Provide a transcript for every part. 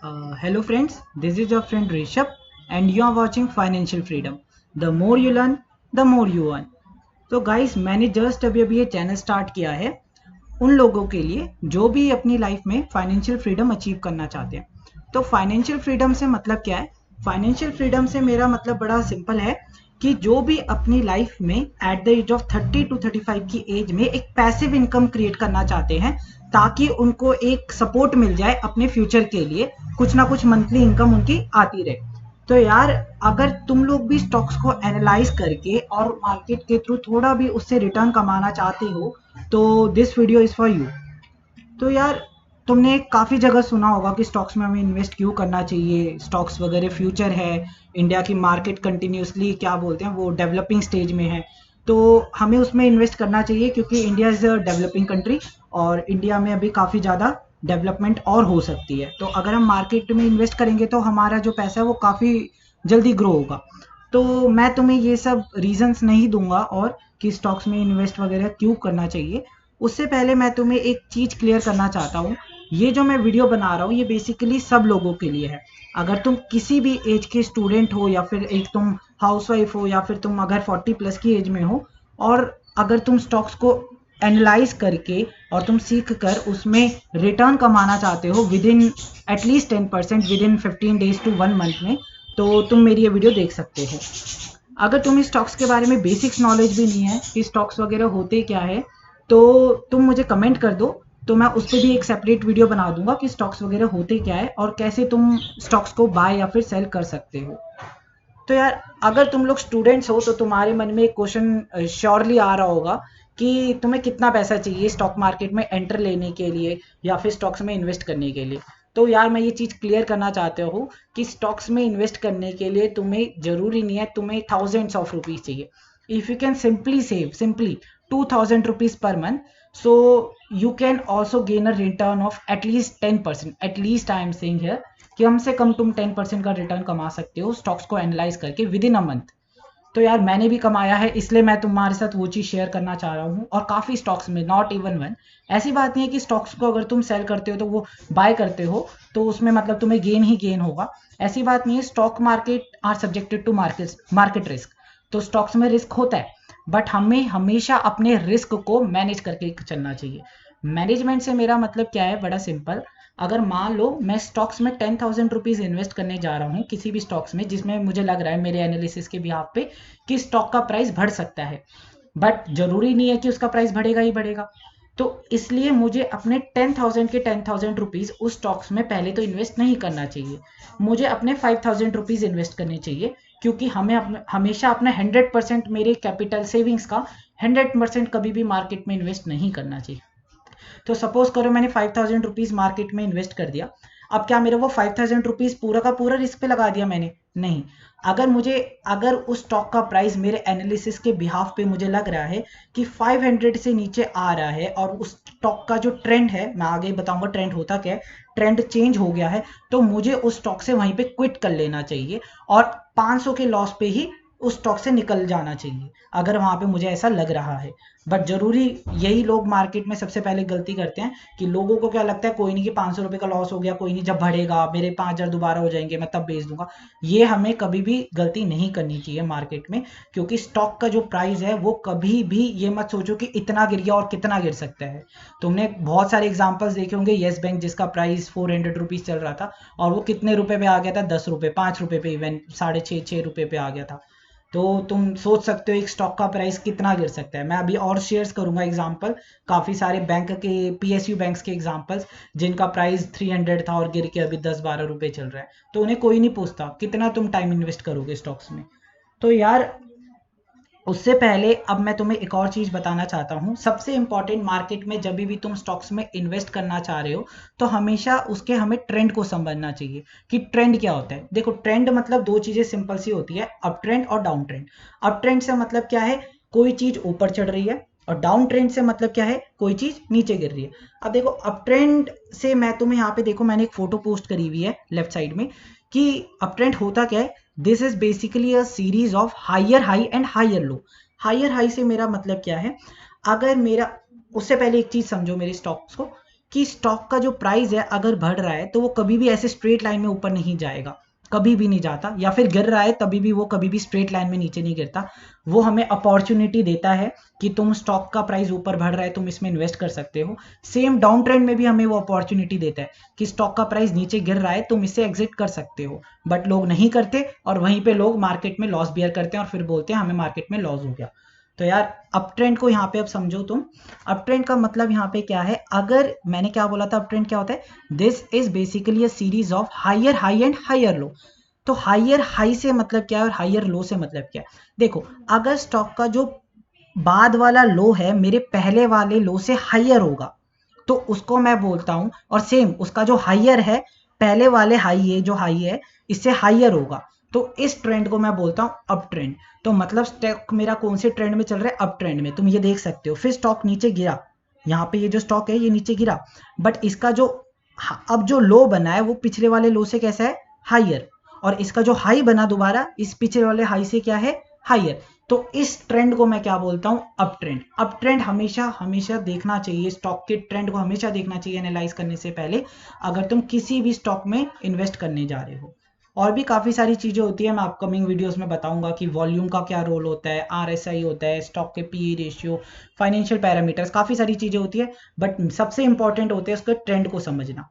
Hello friends, this is your friend Rishabh and you are watching Financial Freedom. The more you learn, the more you earn. तो guys मैंने just अभी ये channel start किया है उन लोगों के लिए जो भी अपनी लाइफ में फाइनेंशियल फ्रीडम अचीव करना चाहते हैं। तो फाइनेंशियल फ्रीडम से मतलब क्या है? फाइनेंशियल फ्रीडम से मेरा मतलब बड़ा सिंपल है कि जो भी अपनी लाइफ में at the age of 30 to 35 की एज में एक पैसिव इनकम क्रिएट करना चाहते हैं ताकि उनको एक सपोर्ट मिल जाए अपने फ्यूचर के लिए, कुछ ना कुछ मंथली इनकम उनकी आती रहे। तो यार अगर तुम लोग भी स्टॉक्स को एनालाइज करके और मार्केट के थ्रू थोड़ा भी उससे रिटर्न कमाना चाहते हो तो this video is for you. तो यार तुमने काफ़ी जगह सुना होगा कि स्टॉक्स में हमें इन्वेस्ट क्यों करना चाहिए, स्टॉक्स वगैरह फ्यूचर है, इंडिया की मार्केट कंटिन्यूसली क्या बोलते हैं वो डेवलपिंग स्टेज में है, तो हमें उसमें इन्वेस्ट करना चाहिए क्योंकि India is a developing country और इंडिया में अभी काफ़ी ज़्यादा डेवलपमेंट और हो सकती है। तो अगर हम मार्केट में इन्वेस्ट करेंगे तो हमारा जो पैसा है वो काफ़ी जल्दी ग्रो होगा। तो मैं तुम्हें ये सब रीजंस नहीं दूंगा और कि स्टॉक्स में इन्वेस्ट वगैरह क्यों करना चाहिए। उससे पहले मैं तुम्हें एक चीज़ क्लियर करना चाहता हूँ। ये जो मैं वीडियो बना रहा हूँ ये बेसिकली सब लोगों के लिए है। अगर तुम किसी भी एज के स्टूडेंट हो या फिर एक तुम हाउसवाइफ हो या फिर तुम अगर 40 प्लस की एज में हो और अगर तुम स्टॉक्स को एनालाइज करके और तुम सीख कर उसमें रिटर्न कमाना चाहते हो with in at least 10% with in 15 days to 1 month में, तो तुम मेरी ये वीडियो देख सकते हो। अगर तुम्हें स्टॉक्स के बारे में बेसिक्स नॉलेज भी नहीं है कि स्टॉक्स वगैरह होते क्या है तो तुम मुझे कमेंट कर दो, तो मैं उस पर भी एक सेपरेट वीडियो बना दूंगा कि स्टॉक्स वगैरह होते क्या है और कैसे तुम स्टॉक्स को बाय या फिर सेल कर सकते हो। तो यार अगर तुम लोग स्टूडेंट्स हो तो तुम्हारे मन में एक क्वेश्चन श्योरली आ रहा होगा कि तुम्हें कितना पैसा चाहिए स्टॉक मार्केट में एंटर लेने के लिए या फिर स्टॉक्स में इन्वेस्ट करने के लिए। तो यार मैं ये चीज़ क्लियर करना चाहता हूँ कि स्टॉक्स में इन्वेस्ट करने के लिए तुम्हें जरूरी नहीं है तुम्हें थाउजेंड्स ऑफ रुपीज चाहिए। If you can simply save simply 2000 rupees per month, so you can also gain a return of at least 10%। At least I am saying here कि कम से कम तुम 10% का रिटर्न कमा सकते हो स्टॉक्स को एनालाइज करके विद इन अ मंथ। तो यार मैंने भी कमाया है इसलिए मैं तुम्हारे साथ वो चीज़ शेयर करना चाह रहा हूँ और काफ़ी स्टॉक्स में नॉट इवन वन। ऐसी बात नहीं है कि स्टॉक्स को अगर तुम सेल करते हो तो वो बाय करते हो तो उसमें मतलब तुम्हें गेन ही गेन होगा। ऐसी बात नहीं है, stock market are subjected to market risk. तो स्टॉक्स में रिस्क होता है बट हमें हमेशा अपने रिस्क को मैनेज करके चलना चाहिए। मैनेजमेंट से मेरा मतलब क्या है, बड़ा सिंपल। अगर मान लो मैं स्टॉक्स में 10,000 रुपीज इन्वेस्ट करने जा रहा हूँ किसी भी स्टॉक्स में जिसमें मुझे लग रहा है मेरे एनालिसिस के बिहाफ पे कि स्टॉक का प्राइस बढ़ सकता है, बट जरूरी नहीं है कि उसका प्राइस बढ़ेगा ही बढ़ेगा। तो इसलिए मुझे अपने 10,000 उस स्टॉक्स में पहले तो इन्वेस्ट नहीं करना चाहिए। मुझे अपने 5,000 इन्वेस्ट करने चाहिए क्योंकि हमें हमेशा अपना 100% मेरे कैपिटल सेविंग्स का 100% कभी भी मार्केट में इन्वेस्ट नहीं करना चाहिए। तो सपोज करो मैंने 5,000 रुपीज मार्केट में इन्वेस्ट कर दिया। अब क्या मेरा वो 5,000 रुपीज पूरा का पूरा रिस्क पे लगा दिया मैंने? नहीं। अगर उस स्टॉक का प्राइस मेरे एनालिसिस के बिहाफ पे मुझे लग रहा है कि 500 से नीचे आ रहा है और उस स्टॉक का जो ट्रेंड है, मैं आगे बताऊंगा ट्रेंड होता क्या है, ट्रेंड चेंज हो गया है, तो मुझे उस स्टॉक से वहीं पे क्विट कर लेना चाहिए और 500 के लॉस पे ही उस स्टॉक से निकल जाना चाहिए अगर वहां पे मुझे ऐसा लग रहा है। बट जरूरी यही लोग मार्केट में सबसे पहले गलती करते हैं कि लोगों को क्या लगता है कोई नहीं कि 500 रुपए का लॉस हो गया, कोई नहीं, जब बढ़ेगा मेरे 5,000 दोबारा हो जाएंगे मैं तब बेच दूंगा। ये हमें कभी भी गलती नहीं करनी चाहिए मार्केट में, क्योंकि स्टॉक का जो प्राइस है वो कभी भी ये मत सोचो कि इतना गिर गया और कितना गिर सकता है। तुमने बहुत सारे एग्जाम्पल्स देखे होंगे, येस बैंक जिसका प्राइस 400 रुपीज चल रहा था और वो कितने रुपए पे आ गया था, 10 रुपए, 5 रुपए पे, इवन 6.5 6 रुपए पे आ गया था। तो तुम सोच सकते हो एक स्टॉक का प्राइस कितना गिर सकता है। मैं अभी और शेयर्स करूंगा एग्जांपल, काफी सारे बैंक के पीएसयू बैंक्स के एग्जांपल्स जिनका प्राइस 300 था और गिर के अभी 10 12 रुपए चल रहा है, तो उन्हें कोई नहीं पूछता कितना तुम टाइम इन्वेस्ट करोगे स्टॉक्स में। तो यार उससे पहले अब मैं तुम्हें एक और चीज बताना चाहता हूँ। सबसे इंपॉर्टेंट, मार्केट में जब भी तुम स्टॉक्स में इन्वेस्ट करना चाह रहे हो तो हमेशा उसके हमें ट्रेंड को समझना चाहिए कि ट्रेंड क्या होता है। देखो ट्रेंड मतलब दो चीजें सिंपल सी होती है, अप ट्रेंड और डाउन ट्रेंड। अप ट्रेंड से मतलब क्या है, कोई चीज ऊपर चढ़ रही है, और डाउन ट्रेंड से मतलब क्या है, कोई चीज नीचे गिर रही है। अब देखो अप ट्रेंड से मैं तुम्हें यहाँ पे देखो मैंने एक फोटो पोस्ट करी हुई है लेफ्ट साइड में कि अप ट्रेंड होता क्या है। This is basically a series of higher high and higher low. Higher high से मेरा मतलब क्या है, अगर मेरा, उससे पहले एक चीज समझो मेरे स्टॉक्स को कि स्टॉक का जो प्राइस है अगर बढ़ रहा है तो वो कभी भी ऐसे स्ट्रेट लाइन में ऊपर नहीं जाएगा, कभी भी नहीं जाता, या फिर गिर रहा है तभी भी वो कभी भी स्ट्रेट लाइन में नीचे नहीं गिरता। वो हमें अपॉर्चुनिटी देता है कि तुम स्टॉक का प्राइस ऊपर बढ़ रहा है, तुम इसमें इन्वेस्ट कर सकते हो। सेम डाउन ट्रेंड में भी हमें वो अपॉर्चुनिटी देता है कि स्टॉक का प्राइस नीचे गिर रहा है, तुम इससे एग्जिट कर सकते हो। बट लोग नहीं करते और वहीं पे लोग मार्केट में लॉस बियर करते हैं और फिर बोलते हैं हमें मार्केट में लॉस हो गया। तो यार अप ट्रेंड को यहाँ पे अब समझो तुम। अप ट्रेंड का मतलब यहाँ पे क्या है, अगर मैंने क्या बोला था अप ट्रेंड क्या होता है, this is basically a series of higher high and higher low. तो हायर हाई से मतलब क्या है और हायर लो से मतलब क्या है। देखो अगर स्टॉक का जो बाद वाला लो है मेरे पहले वाले लो से हायर होगा तो उसको मैं बोलता हूं, और सेम उसका जो हायर है पहले वाले हाई है जो हाई है इससे हायर होगा, तो इस ट्रेंड को मैं बोलता हूं अप ट्रेंड। तो मतलब स्टॉक मेरा कौन से ट्रेंड में चल रहा है, अप ट्रेंड में। तुम ये देख सकते हो फिर स्टॉक नीचे गिरा, यहाँ पे ये जो स्टॉक है ये नीचे गिरा, बट इसका जो अब जो लो बना है वो पिछले वाले लो से कैसा है, हायर, और इसका जो हाई बना दोबारा इस पिछले वाले हाई से क्या है, हायर। तो इस ट्रेंड को मैं क्या बोलता हूं, अप ट्रेंड। अप ट्रेंड हमेशा हमेशा देखना चाहिए, स्टॉक के ट्रेंड को हमेशा देखना चाहिए एनालाइज करने से पहले, अगर तुम किसी भी स्टॉक में इन्वेस्ट करने जा रहे हो। और भी काफ़ी सारी चीज़ें होती है, मैं अपकमिंग वीडियोस में बताऊंगा कि वॉल्यूम का क्या रोल होता है, आरएसआई होता है, स्टॉक के पीई रेशियो, फाइनेंशियल पैरामीटर्स, काफ़ी सारी चीज़ें होती है, बट सबसे इंपॉर्टेंट होते हैं उसके ट्रेंड को समझना।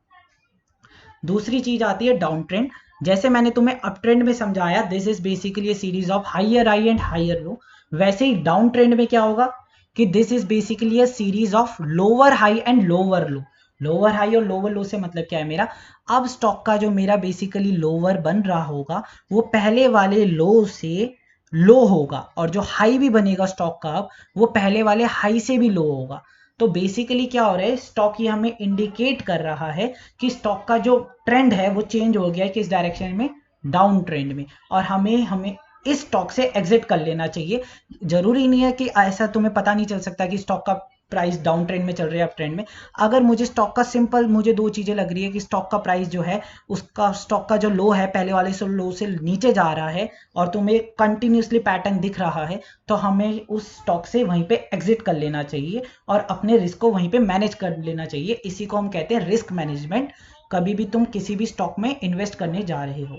दूसरी चीज आती है डाउन ट्रेंड। जैसे मैंने तुम्हें अप ट्रेंड में समझाया this is basically series of higher high and higher low, वैसे ही डाउन ट्रेंड में क्या होगा कि this is basically series of lower high and lower low. Lower high और लोअर लो से मतलब क्या है मेरा, अब स्टॉक का जो मेरा बेसिकली लोअर बन रहा होगा वो पहले वाले लो से लो होगा, और जो हाई भी बनेगा स्टॉक का अब वो पहले वाले हाई से भी लो होगा। तो बेसिकली क्या हो रहा है, स्टॉक ये हमें इंडिकेट कर रहा है कि स्टॉक का जो ट्रेंड है वो चेंज हो गया है किस डायरेक्शन में, डाउन ट्रेंड में, और हमें हमें इस स्टॉक से एग्जिट कर लेना चाहिए। जरूरी नहीं है कि ऐसा तुम्हें पता नहीं चल सकता कि स्टॉक का प्राइस डाउन ट्रेंड में चल रहा है अप ट्रेंड में। अगर मुझे स्टॉक का सिंपल मुझे दो चीजें लग रही है कि स्टॉक का प्राइस जो है उसका स्टॉक का जो लो है पहले वाले से लो से नीचे जा रहा है और तुम्हें कंटिन्यूसली पैटर्न दिख रहा है, तो हमें उस स्टॉक से वहीं पे एग्जिट कर लेना चाहिए और अपने रिस्क को वहीं पे मैनेज कर लेना चाहिए। इसी को हम कहते हैं रिस्क मैनेजमेंट, कभी भी तुम किसी भी स्टॉक में इन्वेस्ट करने जा रहे हो।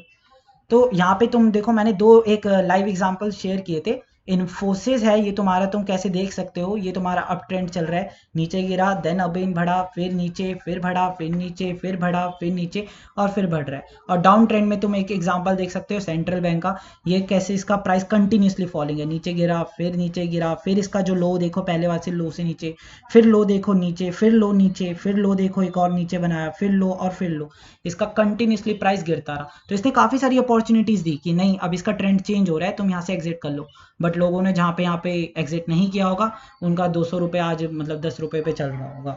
तो यहाँ पे तुम देखो मैंने दो एक लाइव एग्जांपल शेयर किए थे। इन्फोसिस है ये तुम्हारा, तुम कैसे देख सकते हो, ये तुम्हारा अप ट्रेंड चल रहा है, नीचे गिरा देन अगेन बढ़ा, फिर नीचे, फिर बढ़ा, फिर नीचे, फिर बढ़ा, फिर नीचे, और फिर बढ़ रहा है। और डाउन ट्रेंड में तुम एक एग्जांपल देख सकते हो सेंट्रल बैंक का, ये कैसे इसका प्राइस कंटिन्यूसली फॉलिंग है, नीचे गिरा, फिर नीचे गिरा, फिर इसका जो लो देखो पहले वाले से लो से नीचे, फिर लो देखो नीचे, फिर लो नीचे, फिर लो देखो एक और नीचे बनाया, फिर लो और फिर लो, इसका कंटिन्यूसली प्राइस गिरता रहा। तो इसने काफी सारी अपॉर्चुनिटीज दी कि नहीं अब इसका ट्रेंड चेंज हो रहा है तुम यहाँ से एग्जिट कर लो, बट लोगों ने जहाँ पे यहाँ पे एग्जिट नहीं किया होगा उनका 200 रुपये आज मतलब 10 रुपये पे चल रहा होगा।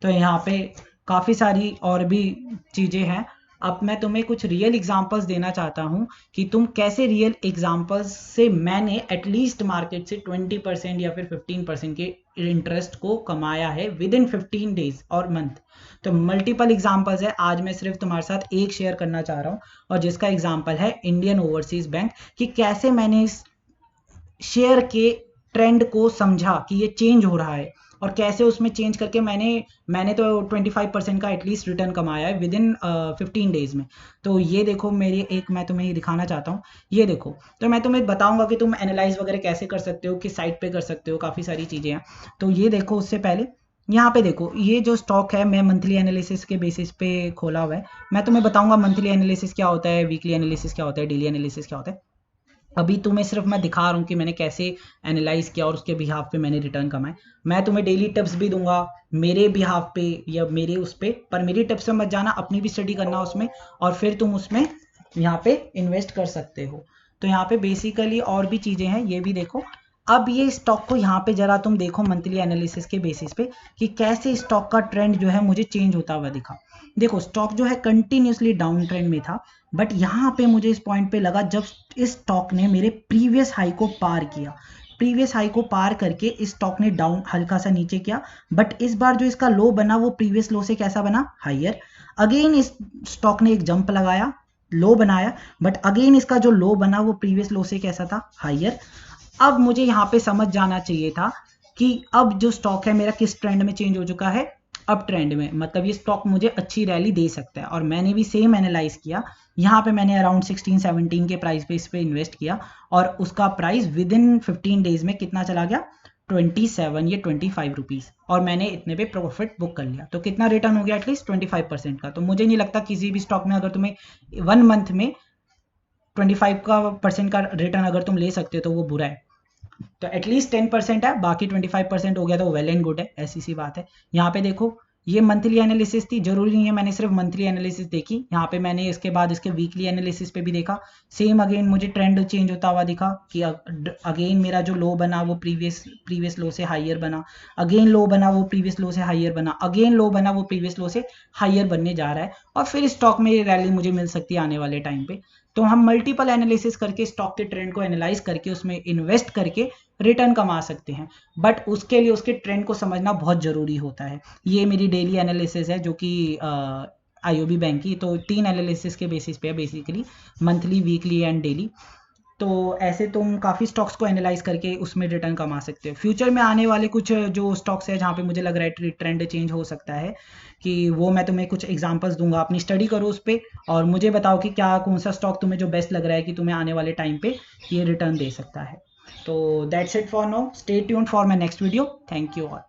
तो यहाँ पे काफ़ी सारी और भी चीज़ें हैं। अब मैं तुम्हें कुछ रियल एग्जांपल्स देना चाहता हूँ कि तुम कैसे रियल एग्जांपल्स से मैंने एटलीस्ट मार्केट से 20% या फिर 15% के इंटरेस्ट को कमाया है विद इन 15 डेज और मंथ। तो मल्टीपल एग्जांपल्स है, आज मैं सिर्फ तुम्हारे साथ एक शेयर करना चाह रहा हूँ और जिसका एग्जांपल है इंडियन ओवरसीज बैंक, कि कैसे मैंने इस शेयर के ट्रेंड को समझा कि ये चेंज हो रहा है और कैसे उसमें चेंज करके मैंने तो 25% का एटलीस्ट रिटर्न कमाया है विद इन 15 डेज में। तो ये देखो मेरी एक मैं तुम्हें दिखाना चाहता हूँ, ये देखो। तो मैं तुम्हें बताऊंगा कि तुम एनालाइज वगैरह कैसे कर सकते हो, किस साइट पे कर सकते हो, काफ़ी सारी चीज़ें हैं। तो ये देखो उससे पहले यहाँ पे देखो ये जो स्टॉक है मैं मंथली एनालिसिस के बेसिस पे खोला हुआ है। मैं तुम्हें बताऊंगा मंथली एनालिसिस क्या होता है, वीकली एनालिसिस क्या होता है, डेली एनालिसिस क्या होता है। अभी तुम्हें सिर्फ मैं दिखा रहा हूँ कि मैंने कैसे एनालाइज किया और उसके बिहाफ पे मैंने रिटर्न कमाए। मैं तुम्हें डेली टिप्स भी दूंगा मेरे बिहाफ पे या मेरे उस पे, पर मेरी टिप्स से मत जाना, अपनी भी स्टडी करना उसमें और फिर तुम उसमें यहाँ पे इन्वेस्ट कर सकते हो। तो यहाँ पे बेसिकली और भी चीज़ें हैं, ये भी देखो। अब ये स्टॉक को यहाँ पे जरा तुम देखो मंथली एनालिसिस के बेसिस पे कि कैसे स्टॉक का ट्रेंड जो है मुझे चेंज होता हुआ दिखा। देखो स्टॉक जो है कंटिन्यूसली डाउन ट्रेंड में था, बट यहाँ पे मुझे इस पॉइंट पे लगा जब इस स्टॉक ने मेरे प्रीवियस हाई को पार किया। प्रीवियस हाई को पार करके इस स्टॉक ने डाउन हल्का सा नीचे किया, बट इस बार जो इसका लो बना वो प्रीवियस लो से कैसा बना, हायर। अगेन इस स्टॉक ने एक जंप लगाया, लो बनाया, बट अगेन इसका जो लो बना वो प्रीवियस लो से कैसा था, हायर। अब मुझे यहाँ पे समझ जाना चाहिए था कि अब जो स्टॉक है मेरा किस ट्रेंड में चेंज हो चुका है, अप ट्रेंड में, मतलब ये स्टॉक मुझे अच्छी रैली दे सकता है। और मैंने भी सेम एनालाइज किया, यहाँ पे मैंने अराउंड 16-17 के प्राइस पे इस पे इन्वेस्ट किया और उसका प्राइस विद इन 15 डेज में कितना चला गया, 27 या 25 रुपीज़, और मैंने इतने पे प्रॉफिट बुक कर लिया। तो कितना रिटर्न हो गया, एटलीस्ट 25% का। तो मुझे नहीं लगता किसी भी स्टॉक में अगर तुम्हें 1 मंथ में 25% का रिटर्न अगर तुम ले सकते हो तो वो बुरा है। तो एटलीस्ट 10% है, बाकी 25% हो गया तो वेल एंड गुड है, ऐसी सी बात है। यहाँ पे देखो ये मंथली एनालिसिस थी, जरूरी नहीं है मैंने सिर्फ मंथली एनालिसिस देखी, यहाँ पे मैंने इसके बाद इसके वीकली एनालिसिस पे भी देखा। सेम अगेन मुझे ट्रेंड चेंज होता हुआ दिखा कि अगेन मेरा जो लो बना वो प्रीवियस लो से हाइयर बना, अगेन लो बना वो प्रीवियस लो से हाइयर बना, अगेन लो बना वो प्रीवियस लो से हाइयर बनने जा रहा है, और फिर स्टॉक में ये रैली मुझे मिल सकती है आने वाले टाइम पे। तो हम मल्टीपल एनालिसिस करके स्टॉक के ट्रेंड को एनालाइज करके उसमें इन्वेस्ट करके रिटर्न कमा सकते हैं, बट उसके लिए उसके ट्रेंड को समझना बहुत ज़रूरी होता है। ये मेरी डेली एनालिसिस है जो कि आईओबी बैंक की, तो 3 एनालिसिस के बेसिस पे है basically, monthly, weekly and daily. तो ऐसे तुम काफ़ी स्टॉक्स को एनालाइज करके उसमें रिटर्न कमा सकते हो। फ्यूचर में आने वाले कुछ जो स्टॉक्स है जहाँ पे मुझे लग रहा है ट्रेंड चेंज हो सकता है, कि वो मैं तुम्हें कुछ एग्जांपल्स दूंगा, अपनी स्टडी करो उस पर और मुझे बताओ कि क्या कौन सा स्टॉक तुम्हें जो बेस्ट लग रहा है कि तुम्हें आने वाले टाइम पे ये रिटर्न दे सकता है। तो that's it for now, stay tuned for my next video, thank you all.